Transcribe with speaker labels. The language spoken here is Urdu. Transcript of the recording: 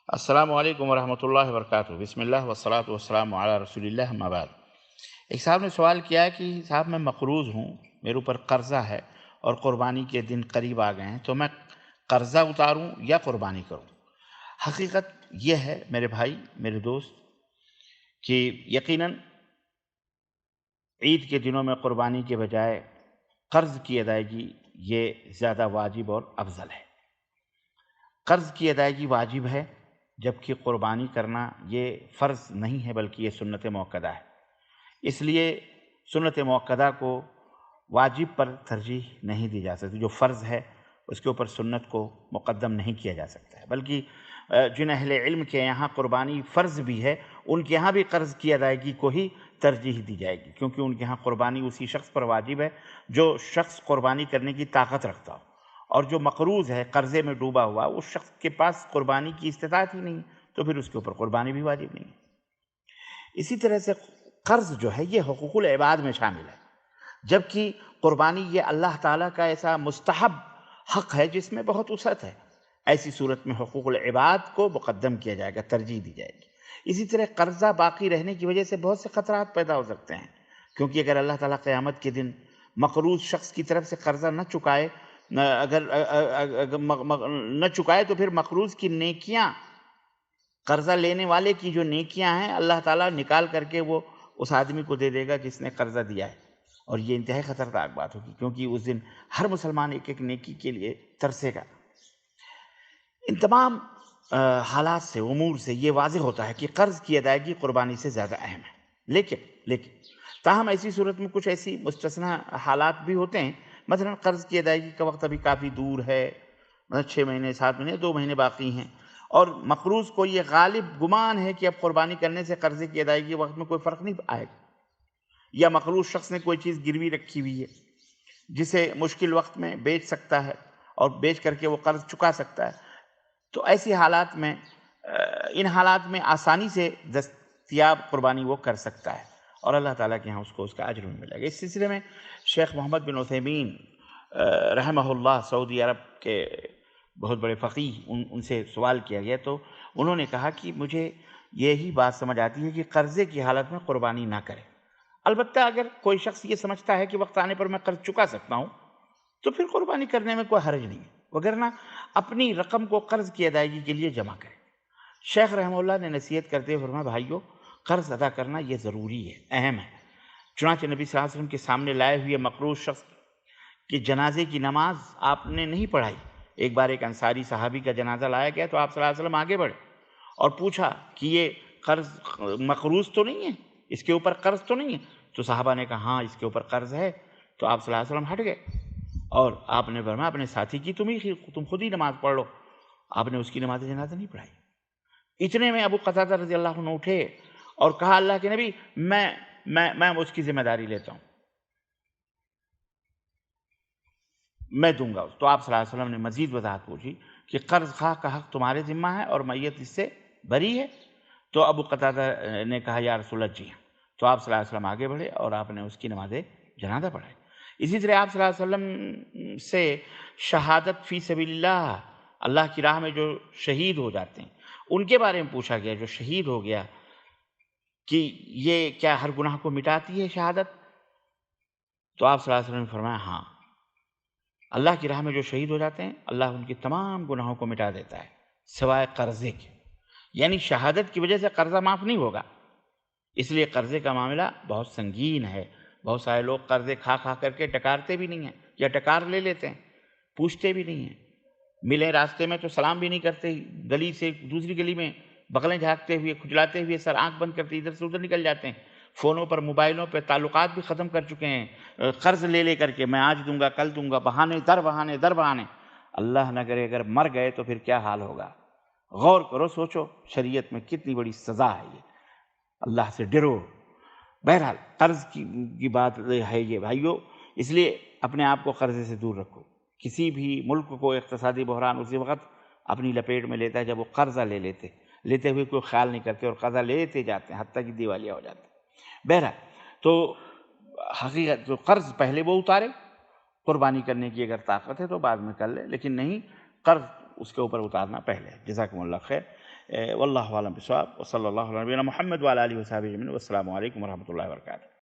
Speaker 1: السلام علیکم ورحمۃ اللہ وبرکاتہ۔ بسم اللہ والصلاۃ والسلام علی رسول اللہ اما بعد۔ ایک صاحب نے سوال کیا ہے کہ صاحب میں مقروض ہوں، میرے اوپر قرضہ ہے اور قربانی کے دن قریب آ گئے ہیں، تو میں قرضہ اتاروں یا قربانی کروں؟ حقیقت یہ ہے میرے بھائی، میرے دوست، کہ یقیناً عید کے دنوں میں قربانی کے بجائے قرض کی ادائیگی یہ زیادہ واجب اور افضل ہے۔ قرض کی ادائیگی واجب ہے، جبکہ قربانی کرنا یہ فرض نہیں ہے بلکہ یہ سنت موقدہ ہے۔ اس لیے سنت موقدہ کو واجب پر ترجیح نہیں دی جا سکتی، جو فرض ہے اس کے اوپر سنت کو مقدم نہیں کیا جا سکتا ہے، بلکہ جن اہل علم کے یہاں قربانی فرض بھی ہے، ان کے یہاں بھی قرض کی ادائیگی کو ہی ترجیح دی جائے گی، کیونکہ ان کے یہاں قربانی اسی شخص پر واجب ہے جو شخص قربانی کرنے کی طاقت رکھتا ہو، اور جو مقروض ہے، قرضے میں ڈوبا ہوا، اس شخص کے پاس قربانی کی استطاعت ہی نہیں، تو پھر اس کے اوپر قربانی بھی واجب نہیں ہے۔ اسی طرح سے قرض جو ہے یہ حقوق العباد میں شامل ہے، جبکہ قربانی یہ اللہ تعالیٰ کا ایسا مستحب حق ہے جس میں بہت وسعت ہے۔ ایسی صورت میں حقوق العباد کو مقدم کیا جائے گا، ترجیح دی جائے گی۔ اسی طرح قرضہ باقی رہنے کی وجہ سے بہت سے خطرات پیدا ہو سکتے ہیں، کیونکہ اگر اللہ تعالیٰ قیامت کے دن مقروض شخص کی طرف سے قرضہ نہ چکائے، نہ چکائے تو پھر مقروض کی نیکیاں، قرضہ لینے والے کی جو نیکیاں ہیں، اللہ تعالیٰ نکال کر کے وہ اس آدمی کو دے دے گا جس نے قرضہ دیا ہے، اور یہ انتہائی خطرناک بات ہوگی، کیونکہ اس دن ہر مسلمان ایک ایک نیکی کے لیے ترسے گا۔ ان تمام حالات سے، امور سے یہ واضح ہوتا ہے کہ قرض کی ادائیگی قربانی سے زیادہ اہم ہے، لیکن تاہم ایسی صورت میں کچھ ایسی مستثنیٰ حالات بھی ہوتے ہیں، مثلا قرض کی ادائیگی کا وقت ابھی کافی دور ہے، مثلا 6 مہینے، 7 مہینے، 2 مہینے باقی ہیں، اور مقروض کو یہ غالب گمان ہے کہ اب قربانی کرنے سے قرضے کی ادائیگی کے وقت میں کوئی فرق نہیں آئے گا، یا مقروض شخص نے کوئی چیز گروی رکھی ہوئی ہے جسے مشکل وقت میں بیچ سکتا ہے اور بیچ کر کے وہ قرض چکا سکتا ہے، تو ایسی حالات میں ان حالات میں آسانی سے دستیاب قربانی وہ کر سکتا ہے، اور اللہ تعالیٰ کے ہاں اس کو اس کا اجر بھی ملے گا۔ اس سلسلے میں شیخ محمد بن عثیمین رحمہ اللہ، سعودی عرب کے بہت بڑے فقیہ، ان سے سوال کیا گیا تو انہوں نے کہا کہ مجھے یہی بات سمجھ آتی ہے کہ قرضے کی حالت میں قربانی نہ کرے، البتہ اگر کوئی شخص یہ سمجھتا ہے کہ وقت آنے پر میں قرض چکا سکتا ہوں تو پھر قربانی کرنے میں کوئی حرج نہیں ہے، وگرنہ اپنی رقم کو قرض کی ادائیگی کے لیے جمع کرے۔ شیخ رحمہ اللہ نے نصیحت کرتے ہوئے فرمایا، بھائیو، قرض ادا کرنا یہ ضروری ہے، اہم ہے۔ چنانچہ نبی صلی اللہ علیہ وسلم کے سامنے لائے ہوئے مقروض شخص کی جنازے کی نماز آپ نے نہیں پڑھائی۔ ایک بار ایک انصاری صحابی کا جنازہ لایا گیا تو آپ صلی اللہ علیہ وسلم آگے بڑھے اور پوچھا کہ یہ قرض مقروض تو نہیں ہے، اس کے اوپر قرض تو نہیں ہے؟ تو صحابہ نے کہا ہاں اس کے اوپر قرض ہے، تو آپ صلی اللہ علیہ وسلم ہٹ گئے اور آپ نے فرمایا اپنے ساتھی کی تم خود ہی نماز پڑھ لو۔ آپ نے اس کی نماز جنازہ نہیں پڑھائی۔ اتنے میں ابو قتادہ رضی اللہ عنہ اٹھے اور کہا، اللہ کے نبی، میں اس کی ذمہ داری لیتا ہوں، میں دوں گا۔ تو آپ صلی اللہ علیہ وسلم نے مزید وضاحت پوچھی کہ قرض خواہ کا حق تمہارے ذمہ ہے اور میت اس سے بری ہے؟ تو ابو قتادہ نے کہا، یا رسول اللہ، جی ہاں۔ تو آپ صلی اللہ علیہ وسلم آگے بڑھے اور آپ نے اس کی نماز جنازہ پڑھائی۔ اسی طرح آپ صلی اللہ علیہ وسلم سے شہادت فی سبیل اللہ، اللہ کی راہ میں جو شہید ہو جاتے ہیں، ان کے بارے میں پوچھا گیا، جو شہید ہو گیا، کہ یہ کیا ہر گناہ کو مٹاتی ہے شہادت؟ تو آپ صلی اللہ علیہ وسلم نے فرمایا، ہاں، اللہ کی راہ میں جو شہید ہو جاتے ہیں، اللہ ان کی تمام گناہوں کو مٹا دیتا ہے سوائے قرضے کے، یعنی شہادت کی وجہ سے قرضہ معاف نہیں ہوگا۔ اس لیے قرضے کا معاملہ بہت سنگین ہے۔ بہت سارے لوگ قرضے کھا کر کے ٹکارتے بھی نہیں ہیں، یا ٹکار لے لیتے ہیں، پوچھتے بھی نہیں ہیں، ملے راستے میں تو سلام بھی نہیں کرتے، گلی سے دوسری گلی میں بغلیں جھانکتے ہوئے، کھجلاتے ہوئے، سر آنکھ بند کرتے ادھر سے ادھر نکل جاتے ہیں، فونوں پر، موبائلوں پہ تعلقات بھی ختم کر چکے ہیں، قرض لے کر کے میں آج دوں گا، کل دوں گا، بہانے در بہانے در بہانے۔ اللہ نہ کرے اگر مر گئے تو پھر کیا حال ہوگا؟ غور کرو، سوچو، شریعت میں کتنی بڑی سزا ہے یہ، اللہ سے ڈرو۔ بہرحال قرض کی بات ہے یہ بھائیو، اس لیے اپنے آپ کو قرضے سے دور رکھو۔ کسی بھی ملک کو اقتصادی بحران اسی وقت اپنی لپیٹ میں لیتا ہے جب وہ قرضہ لیتے ہوئے کوئی خیال نہیں کرتے اور قرضہ لیتے جاتے ہیں حتیٰ کہ دیوالیہ ہو جاتے ہیں۔ بہرحال تو حقیقت جو قرض پہلے وہ اتارے، قربانی کرنے کی اگر طاقت ہے تو بعد میں کر لے، لیکن نہیں، قرض اس کے اوپر اتارنا پہلے۔ جزاکم اللہ خیر۔ واللہ اعلم بالصواب، وصلی اللہ علیہ نبینا محمد وعلی آلہ وصحبہ اجمعین، والسلام علیکم ورحمۃ اللہ وبرکاتہ۔